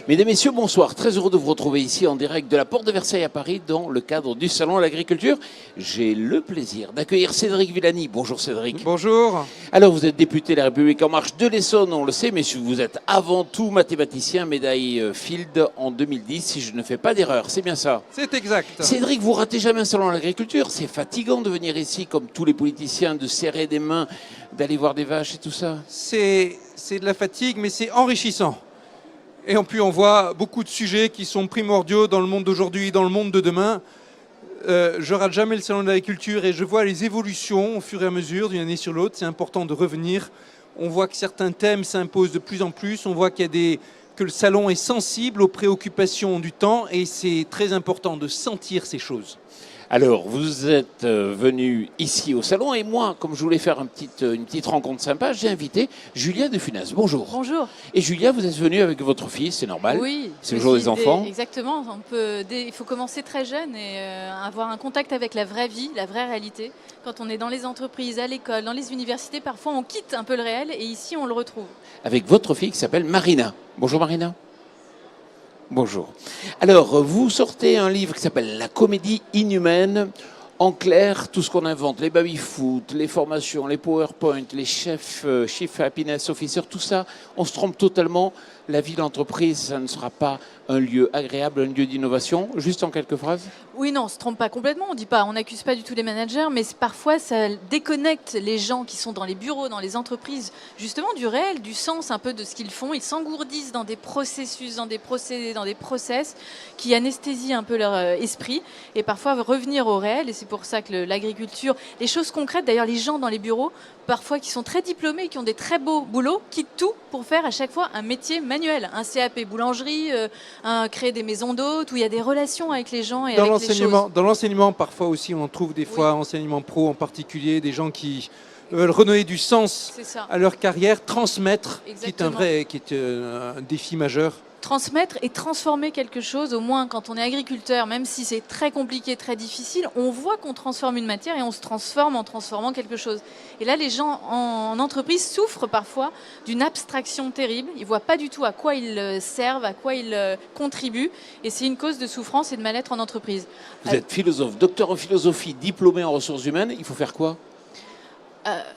Mesdames, Messieurs, bonsoir. Très heureux de vous retrouver ici en direct de la Porte de Versailles à Paris dans le cadre du Salon de l'Agriculture. J'ai le plaisir d'accueillir Cédric Villani. Bonjour Cédric. Bonjour. Alors vous êtes député de la République En Marche de l'Essonne, on le sait, mais vous êtes avant tout mathématicien, médaille Field en 2010, si je ne fais pas d'erreur. C'est bien ça? C'est exact. Cédric, vous ratez jamais un Salon de l'Agriculture. C'est fatigant de venir ici, comme tous les politiciens, de serrer des mains, d'aller voir des vaches et tout ça. C'est de la fatigue, mais c'est enrichissant. Et en plus, on voit beaucoup de sujets qui sont primordiaux dans le monde d'aujourd'hui, dans le monde de demain. Je rate jamais le Salon de l'Agriculture et je vois les évolutions au fur et à mesure d'une année sur l'autre. C'est important de revenir. On voit que certains thèmes s'imposent de plus en plus. On voit qu'il y a que le salon est sensible aux préoccupations du temps et c'est très important de sentir ces choses. Alors, vous êtes venu ici au salon et moi, comme je voulais faire une petite rencontre sympa, j'ai invité Julia de Funès. Bonjour. Bonjour. Et Julia, vous êtes venue avec votre fils, c'est normal. Oui. C'est le jour des enfants. Exactement. Il faut commencer très jeune et avoir un contact avec la vraie vie, la vraie réalité. Quand on est dans les entreprises, à l'école, dans les universités, parfois on quitte un peu le réel et ici on le retrouve. Avec votre fille qui s'appelle Marina. Bonjour Marina. Bonjour. Alors, vous sortez un livre qui s'appelle La comédie inhumaine. En clair, tout ce qu'on invente, les baby-foot, les formations, les PowerPoint, les chefs, Chief Happiness Officer, tout ça, on se trompe totalement. La vie d'entreprise, ça ne sera pas un lieu agréable, un lieu d'innovation. Juste en quelques phrases. Oui, non, on ne se trompe pas complètement. On n'accuse pas du tout les managers, mais parfois ça déconnecte les gens qui sont dans les bureaux, dans les entreprises, justement du réel, du sens un peu de ce qu'ils font. Ils s'engourdissent dans des processus, dans des procédés, dans des process qui anesthésient un peu leur esprit et parfois revenir au réel. Et c'est pour ça que l'agriculture, les choses concrètes, d'ailleurs les gens dans les bureaux, parfois qui sont très diplômés, qui ont des très beaux boulots, quittent tout pour faire à chaque fois un métier manuel, un CAP boulangerie, créer des maisons d'hôtes où il y a des relations avec les gens et avec les choses. Dans l'enseignement, parfois aussi, on trouve des fois, enseignement pro en particulier, des gens qui veulent redonner du sens à leur carrière, transmettre, qui est un défi majeur. Transmettre et transformer quelque chose, au moins quand on est agriculteur, même si c'est très compliqué, très difficile, on voit qu'on transforme une matière et on se transforme en transformant quelque chose. Et là, les gens en entreprise souffrent parfois d'une abstraction terrible. Ils ne voient pas du tout à quoi ils servent, à quoi ils contribuent. Et c'est une cause de souffrance et de mal-être en entreprise. Vous êtes philosophe, docteur en philosophie, diplômé en ressources humaines. Il faut faire quoi ?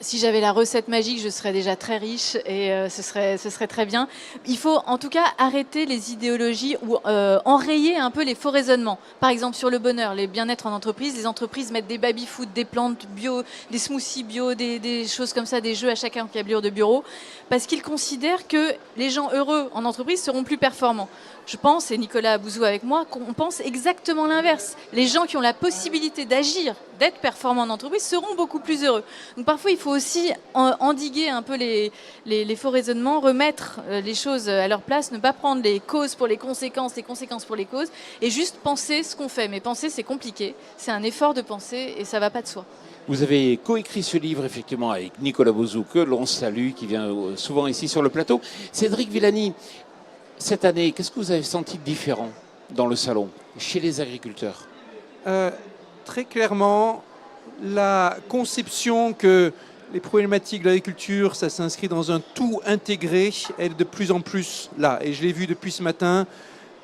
Si j'avais la recette magique, je serais déjà très riche et ce serait très bien. Il faut en tout cas arrêter les idéologies ou enrayer un peu les faux raisonnements. Par exemple, sur le bonheur, les bien-être en entreprise, les entreprises mettent des baby-food, des plantes bio, des smoothies bio, des choses comme ça, des jeux à chaque encablure de bureau, parce qu'ils considèrent que les gens heureux en entreprise seront plus performants. Je pense, et Nicolas Bouzou avec moi, qu'on pense exactement l'inverse. Les gens qui ont la possibilité d'agir, d'être performants en entreprise, seront beaucoup plus heureux. Donc parfois, il faut aussi endiguer un peu les faux raisonnements, remettre les choses à leur place, ne pas prendre les causes pour les conséquences pour les causes, et juste penser ce qu'on fait. Mais penser, c'est compliqué, c'est un effort de penser et ça ne va pas de soi. Vous avez coécrit ce livre, effectivement, avec Nicolas Bouzou, que l'on salue, qui vient souvent ici sur le plateau. Cédric Villani, cette année, qu'est-ce que vous avez senti de différent dans le salon, chez les agriculteurs ? Très clairement, la conception que les problématiques de l'agriculture, ça s'inscrit dans un tout intégré, elle est de plus en plus là. Et je l'ai vu depuis ce matin,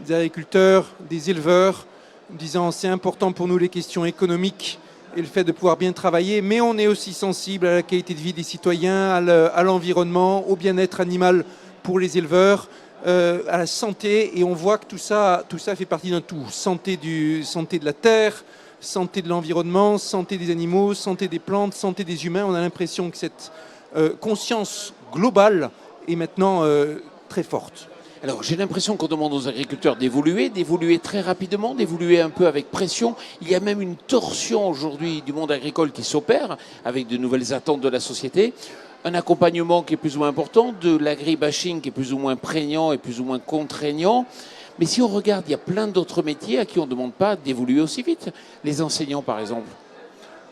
des agriculteurs, des éleveurs, disant c'est important pour nous les questions économiques et le fait de pouvoir bien travailler, mais on est aussi sensible à la qualité de vie des citoyens, à l'environnement, au bien-être animal pour les éleveurs, à la santé, et on voit que tout ça fait partie d'un tout. Santé de la terre, santé de l'environnement, santé des animaux, santé des plantes, santé des humains. On a l'impression que cette conscience globale est maintenant très forte. Alors j'ai l'impression qu'on demande aux agriculteurs d'évoluer très rapidement, d'évoluer un peu avec pression. Il y a même une torsion aujourd'hui du monde agricole qui s'opère avec de nouvelles attentes de la société. Un accompagnement qui est plus ou moins important, de l'agribashing qui est plus ou moins prégnant et plus ou moins contraignant. Mais si on regarde, il y a plein d'autres métiers à qui on ne demande pas d'évoluer aussi vite. Les enseignants, par exemple.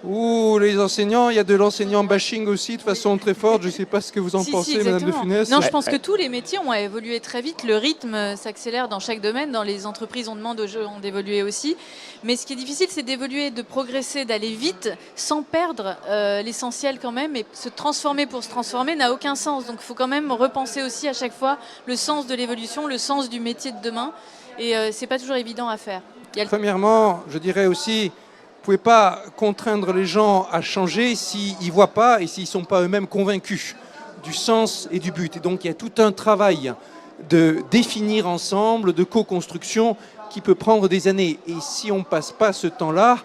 Ouh, les enseignants, il y a de l'enseignant bashing aussi de façon très forte. Je ne sais pas ce que vous en pensez, Madame de exactement. Funès. Non, je pense que tous les métiers ont évolué très vite. Le rythme s'accélère dans chaque domaine. Dans les entreprises, on demande aux gens d'évoluer aussi. Mais ce qui est difficile, c'est d'évoluer, de progresser, d'aller vite, sans perdre l'essentiel quand même. Et se transformer pour se transformer n'a aucun sens. Donc il faut quand même repenser aussi à chaque fois le sens de l'évolution, le sens du métier de demain. Et c'est pas toujours évident à faire. Premièrement, je dirais aussi, vous ne pouvez pas contraindre les gens à changer s'ils ne voient pas et s'ils ne sont pas eux-mêmes convaincus du sens et du but. Et donc il y a tout un travail de définir ensemble, de co-construction qui peut prendre des années. Et si on ne passe pas ce temps-là,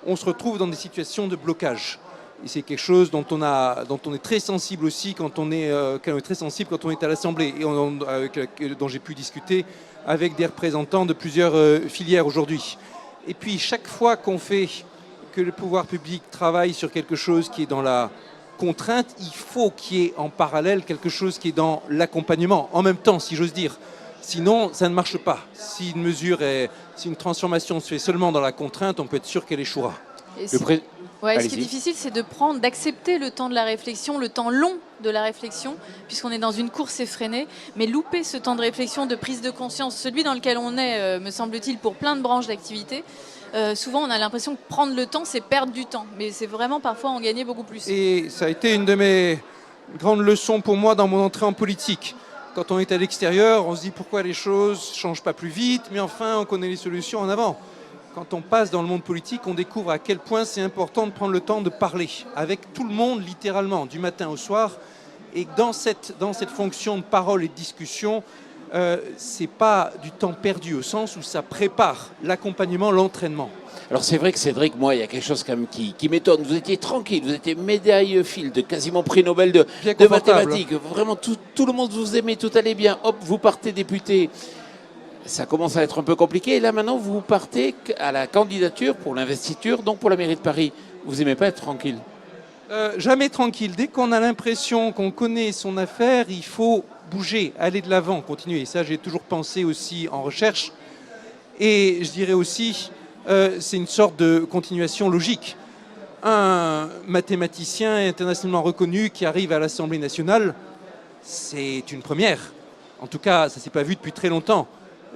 on se retrouve dans des situations de blocage. Et c'est quelque chose dont on est très sensible aussi quand on est à l'Assemblée et dont j'ai pu discuter avec des représentants de plusieurs filières aujourd'hui. Et puis chaque fois qu'on fait que le pouvoir public travaille sur quelque chose qui est dans la contrainte, il faut qu'il y ait en parallèle quelque chose qui est dans l'accompagnement, en même temps, si j'ose dire. Sinon, ça ne marche pas. Si une transformation se fait seulement dans la contrainte, on peut être sûr qu'elle échouera. Ce qui est difficile, c'est d'accepter le temps de la réflexion, le temps long de la réflexion, puisqu'on est dans une course effrénée. Mais louper ce temps de réflexion, de prise de conscience, celui dans lequel on est, me semble-t-il, pour plein de branches d'activité, souvent on a l'impression que prendre le temps, c'est perdre du temps. Mais c'est vraiment parfois en gagner beaucoup plus. Et ça a été une de mes grandes leçons pour moi dans mon entrée en politique. Quand on est à l'extérieur, on se dit pourquoi les choses ne changent pas plus vite, mais enfin on connaît les solutions en avant. Quand on passe dans le monde politique, on découvre à quel point c'est important de prendre le temps de parler avec tout le monde, littéralement, du matin au soir. Et dans cette fonction de parole et de discussion, c'est pas du temps perdu au sens où ça prépare l'accompagnement, l'entraînement. Alors c'est vrai que Cédric, moi, il y a quelque chose quand même qui m'étonne. Vous étiez tranquille, vous étiez médaille Fields, quasiment prix Nobel de mathématiques. Vraiment, tout le monde vous aimait, tout allait bien. Hop, vous partez député. Ça commence à être un peu compliqué. Et là, maintenant, vous partez à la candidature pour l'investiture, donc pour la mairie de Paris. Vous n'aimez pas être tranquille? Jamais tranquille. Dès qu'on a l'impression qu'on connaît son affaire, il faut bouger, aller de l'avant, continuer. Et ça, j'ai toujours pensé aussi en recherche. Et je dirais aussi, c'est une sorte de continuation logique. Un mathématicien internationalement reconnu qui arrive à l'Assemblée nationale, c'est une première. En tout cas, ça ne s'est pas vu depuis très longtemps.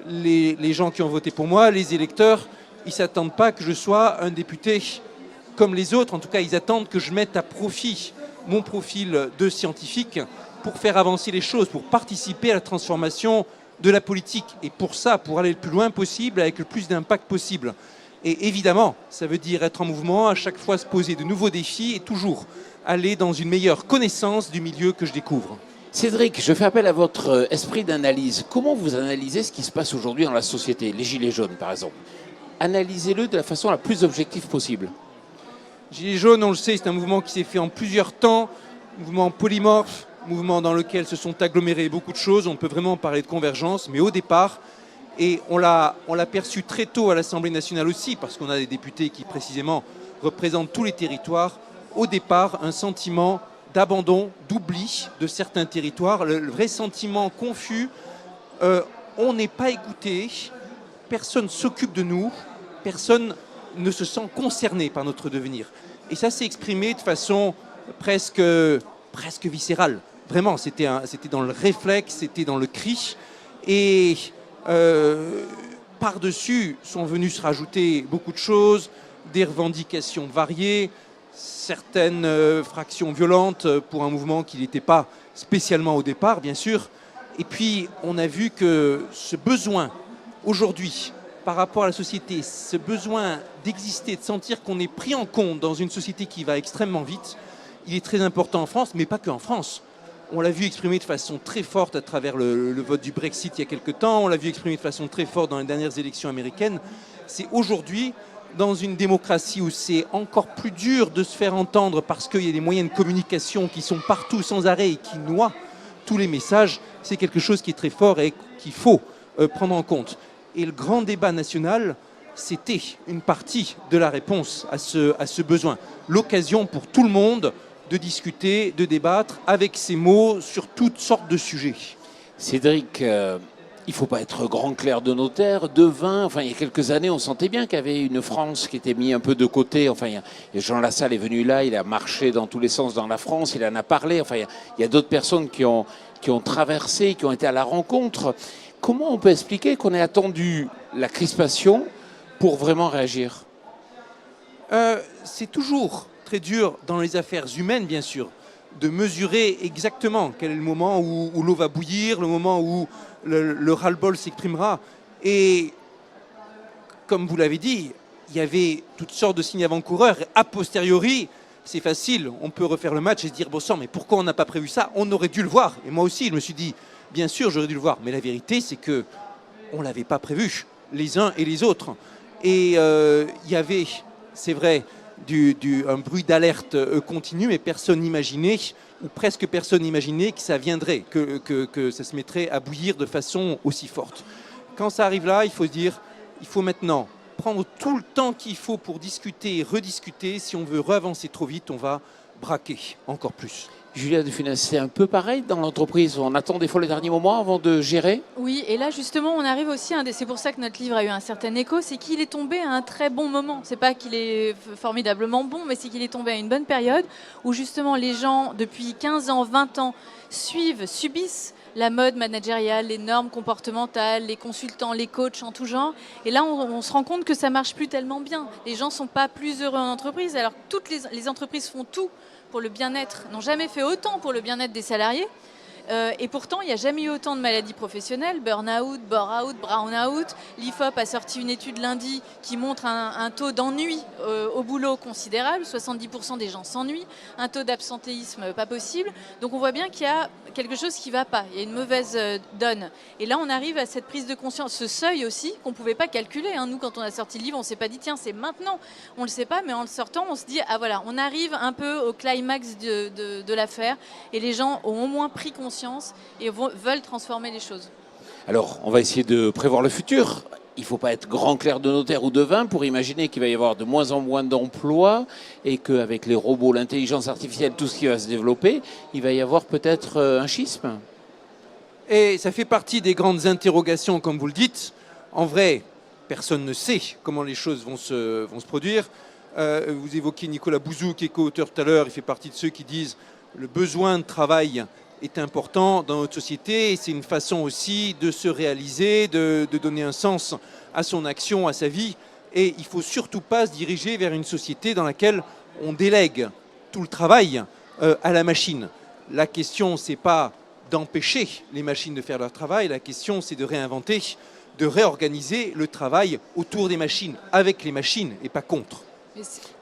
Les gens qui ont voté pour moi, les électeurs, ils ne s'attendent pas que je sois un député comme les autres. En tout cas, ils attendent que je mette à profit mon profil de scientifique pour faire avancer les choses, pour participer à la transformation de la politique. Et pour ça, pour aller le plus loin possible, avec le plus d'impact possible. Et évidemment, ça veut dire être en mouvement, à chaque fois se poser de nouveaux défis et toujours aller dans une meilleure connaissance du milieu que je découvre. Cédric, je fais appel à votre esprit d'analyse. Comment vous analysez ce qui se passe aujourd'hui dans la société, les Gilets jaunes par exemple? Analysez-le de la façon la plus objective possible. Gilets jaunes, on le sait, c'est un mouvement qui s'est fait en plusieurs temps, mouvement polymorphe, mouvement dans lequel se sont agglomérées beaucoup de choses. On peut vraiment parler de convergence, mais au départ, et on l'a perçu très tôt à l'Assemblée nationale aussi, parce qu'on a des députés qui précisément représentent tous les territoires, au départ, un sentiment d'abandon, d'oubli de certains territoires, le vrai sentiment confus, on n'est pas écouté, personne ne s'occupe de nous, personne ne se sent concerné par notre devenir. Et ça s'est exprimé de façon presque viscérale. Vraiment, c'était dans le réflexe, c'était dans le cri. Et par-dessus sont venus se rajouter beaucoup de choses, des revendications variées, certaines fractions violentes pour un mouvement qui n'était pas spécialement au départ, bien sûr. Et puis, on a vu que ce besoin, aujourd'hui, par rapport à la société, ce besoin d'exister, de sentir qu'on est pris en compte dans une société qui va extrêmement vite, il est très important en France, mais pas qu'en France. On l'a vu exprimer de façon très forte à travers le vote du Brexit il y a quelque temps, on l'a vu exprimer de façon très forte dans les dernières élections américaines. C'est aujourd'hui, dans une démocratie où c'est encore plus dur de se faire entendre parce qu'il y a des moyens de communication qui sont partout sans arrêt et qui noient tous les messages, c'est quelque chose qui est très fort et qu'il faut prendre en compte. Et le grand débat national, c'était une partie de la réponse à ce besoin. L'occasion pour tout le monde de discuter, de débattre avec ces mots sur toutes sortes de sujets. Cédric, il ne faut pas être grand clerc de notaire, devin. Enfin, il y a quelques années, on sentait bien qu'il y avait une France qui était mise un peu de côté. Enfin, Jean Lassalle est venu là, il a marché dans tous les sens dans la France, il en a parlé. Enfin, il y a d'autres personnes qui ont traversé, qui ont été à la rencontre. Comment on peut expliquer qu'on ait attendu la crispation pour vraiment réagir? C'est toujours très dur dans les affaires humaines, bien sûr, de mesurer exactement quel est le moment où l'eau va bouillir, le moment où le ras-le-bol s'exprimera. Et comme vous l'avez dit, il y avait toutes sortes de signes avant-coureurs. A posteriori, c'est facile, on peut refaire le match et se dire, bon sang, mais pourquoi on n'a pas prévu ça? On aurait dû le voir. Et moi aussi, je me suis dit, bien sûr, j'aurais dû le voir. Mais la vérité, c'est que on ne l'avait pas prévu, les uns et les autres. Et il y avait, c'est vrai, un bruit d'alerte continu, mais personne n'imaginait, ou presque personne n'imaginait que ça viendrait, que ça se mettrait à bouillir de façon aussi forte. Quand ça arrive là, il faut se dire, il faut maintenant prendre tout le temps qu'il faut pour discuter et rediscuter. Si on veut reavancer trop vite, on va braquer encore plus. Julia de Funès, c'est un peu pareil dans l'entreprise. On attend des fois les derniers moments avant de gérer. Oui, et là justement, on arrive aussi, c'est pour ça que notre livre a eu un certain écho, c'est qu'il est tombé à un très bon moment. C'est pas qu'il est formidablement bon, mais c'est qu'il est tombé à une bonne période où justement les gens, depuis 15 ans, 20 ans, subissent la mode managériale, les normes comportementales, les consultants, les coachs en tout genre. Et là, on se rend compte que ça marche plus tellement bien. Les gens sont pas plus heureux en entreprise, alors que toutes les entreprises font tout pour le bien-être, n'ont jamais fait autant pour le bien-être des salariés. Et pourtant, il n'y a jamais eu autant de maladies professionnelles, burn-out, bore-out, brown-out. L'IFOP a sorti une étude lundi qui montre un taux d'ennui au boulot considérable, 70% des gens s'ennuient, un taux d'absentéisme pas possible. Donc on voit bien qu'il y a quelque chose qui ne va pas, il y a une mauvaise donne. Et là, on arrive à cette prise de conscience, ce seuil aussi, qu'on ne pouvait pas calculer. Nous, quand on a sorti le livre, on ne s'est pas dit, tiens, c'est maintenant. On ne le sait pas, mais en le sortant, on se dit, ah voilà, on arrive un peu au climax de l'affaire, et les gens ont au moins pris conscience et veulent transformer les choses. Alors, on va essayer de prévoir le futur. Il ne faut pas être grand clerc de notaire ou devin pour imaginer qu'il va y avoir de moins en moins d'emplois et qu'avec les robots, l'intelligence artificielle, tout ce qui va se développer, il va y avoir peut-être un schisme. Et ça fait partie des grandes interrogations, comme vous le dites. En vrai, personne ne sait comment les choses vont se produire. Vous évoquez Nicolas Bouzou, qui est co-auteur tout à l'heure. Il fait partie de ceux qui disent le besoin de travail est important dans notre société et c'est une façon aussi de se réaliser, de donner un sens à son action, à sa vie. Et il ne faut surtout pas se diriger vers une société dans laquelle on délègue tout le travail à la machine. La question, ce n'est pas d'empêcher les machines de faire leur travail, la question, c'est de réinventer, de réorganiser le travail autour des machines, avec les machines et pas contre.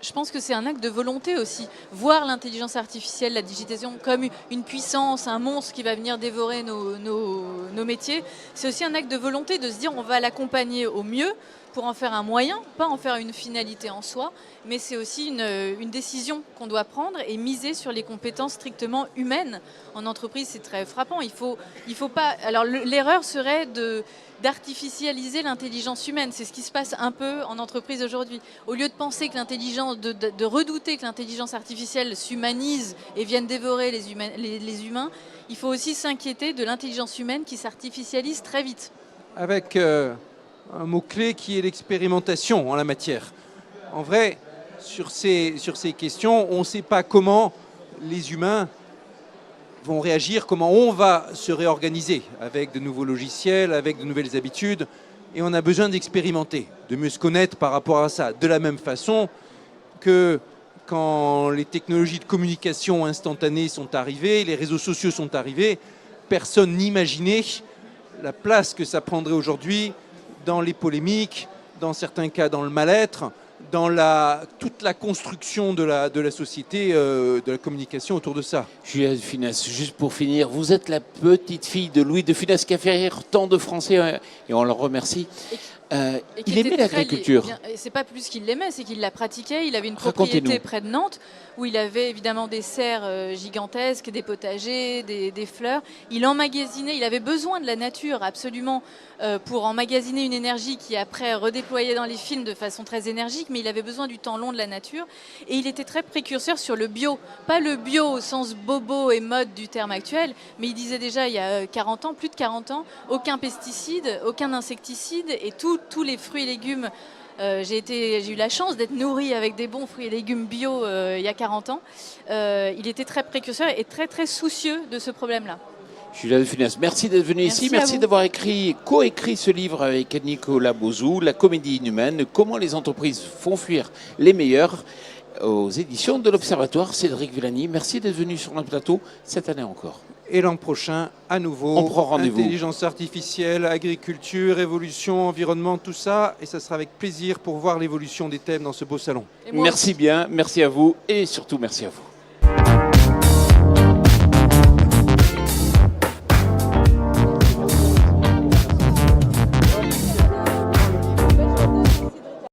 Je pense que c'est un acte de volonté aussi. Voir l'intelligence artificielle, la digitalisation comme une puissance, un monstre qui va venir dévorer nos métiers, c'est aussi un acte de volonté de se dire on va l'accompagner au mieux pour en faire un moyen, pas en faire une finalité en soi, mais c'est aussi une décision qu'on doit prendre et miser sur les compétences strictement humaines. En entreprise, c'est très frappant. Il faut pas. Alors l'erreur serait d'artificialiser l'intelligence humaine. C'est ce qui se passe un peu en entreprise aujourd'hui. Au lieu de penser que l'intelligence, de redouter que l'intelligence artificielle s'humanise et vienne dévorer les humains, il faut aussi s'inquiéter de l'intelligence humaine qui s'artificialise très vite. Avec un mot-clé qui est l'expérimentation en la matière. En vrai, sur ces questions, on ne sait pas comment les humains vont réagir, comment on va se réorganiser avec de nouveaux logiciels, avec de nouvelles habitudes. Et on a besoin d'expérimenter, de mieux se connaître par rapport à ça. De la même façon que quand les technologies de communication instantanée sont arrivées, les réseaux sociaux sont arrivés, personne n'imaginait la place que ça prendrait aujourd'hui dans les polémiques, dans certains cas dans le mal-être, dans toute la construction de la société, de la communication autour de ça. Julia de Funès, juste pour finir, vous êtes la petite fille de Louis de Funès qui a fait rire tant de Français et on le remercie. Et qui Il était aimait très l'agriculture. bien- et c'est pas plus qu'il l'aimait, c'est qu'il la pratiquait. Il avait une Racontez-nous. propriété près de Nantes où il avait évidemment des serres gigantesques, des potagers, des fleurs. Il emmagasinait, il avait besoin de la nature absolument pour emmagasiner une énergie qui après redéployait dans les films de façon très énergique, mais il avait besoin du temps long de la nature. Et il était très précurseur sur le bio. Pas le bio au sens bobo et mode du terme actuel, mais il disait déjà il y a 40 ans, plus de 40 ans, aucun pesticide, aucun insecticide et tous les fruits et légumes. J'ai eu la chance d'être nourrie avec des bons fruits et légumes bio il y a 40 ans. Il était très précurseur et très très soucieux de ce problème-là. Julia de Funès, merci d'être venu Merci ici. à Merci vous. d'avoir coécrit ce livre avec Nicolas Bozou, La comédie inhumaine, comment les entreprises font fuir les meilleurs, aux éditions de l'Observatoire. Cédric Villani, merci d'être venu sur notre plateau cette année encore. Et l'an prochain, à nouveau, On prend rendez-vous. intelligence artificielle, agriculture, évolution, environnement, tout ça. Et ça sera avec plaisir pour voir l'évolution des thèmes dans ce beau salon. Et moi Merci bien, merci à vous et surtout merci à vous.